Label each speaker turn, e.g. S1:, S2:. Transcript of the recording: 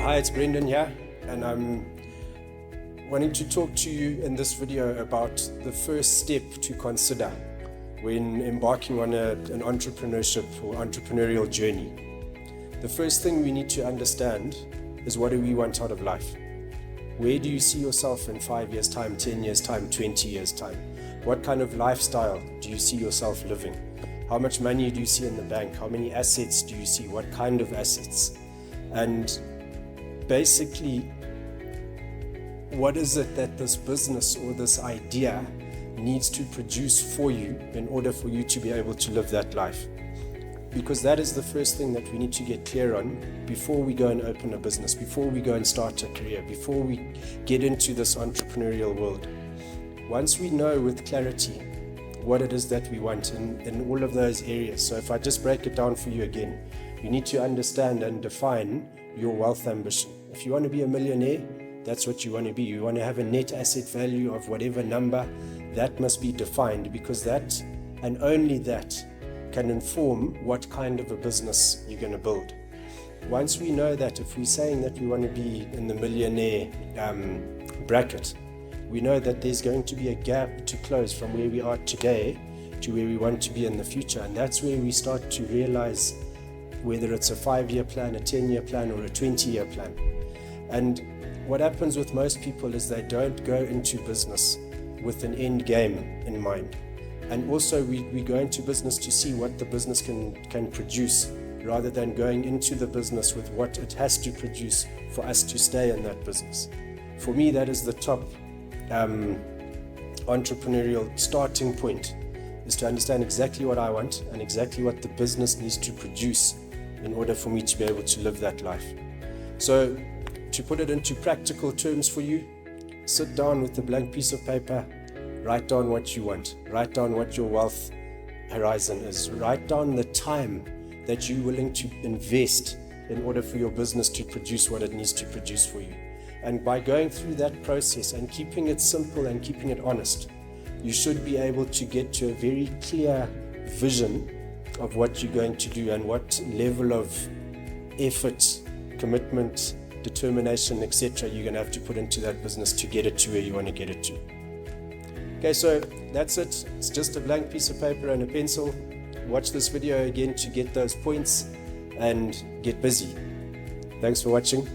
S1: Hi, it's Brendan here, and I'm wanting to talk to you in this video about the first step to consider when embarking on an entrepreneurship or entrepreneurial journey. The first thing we need to understand is, what do we want out of life? Where do you see yourself in 5 years' time, 10 years' time, 20 years' time? What kind of lifestyle do you see yourself living? How much money do you see in the bank? How many assets do you see? What kind of assets? And basically, what is it that this business or this idea needs to produce for you in order for you to be able to live that life? Because that is the first thing that we need to get clear on before we go and open a business, before we go and start a career, before we get into this entrepreneurial world. Once we know with clarity what it is that we want in all of those areas. So if I just break it down for you again, you need to understand and define your wealth ambition. If you want to be a millionaire, that's what you want to be. You want to have a net asset value of whatever number, that must be defined, because that and only that can inform what kind of a business you're going to build. Once we know that, if we're saying that we want to be in the millionaire bracket, we know that there's going to be a gap to close from where we are today to where we want to be in the future. And that's where we start to realize whether it's a 5-year plan, a 10-year plan, or a 20-year plan. And what happens with most people is they don't go into business with an end game in mind. And also we go into business to see what the business can produce, rather than going into the business with what it has to produce for us to stay in that business. For me, that is the top entrepreneurial starting point, is to understand exactly what I want and exactly what the business needs to produce in order for me to be able to live that life. So to put it into practical terms for you, sit down with a blank piece of paper, write down what you want, write down what your wealth horizon is, write down the time that you're willing to invest in order for your business to produce what it needs to produce for you. And by going through that process and keeping it simple and keeping it honest, you should be able to get to a very clear vision of what you're going to do and what level of effort, commitment, determination, etc. you're going to have to put into that business to get it to where you want to get it to. Okay, so that's it. It's just a blank piece of paper and a pencil. Watch this video again to get those points and get busy. Thanks for watching.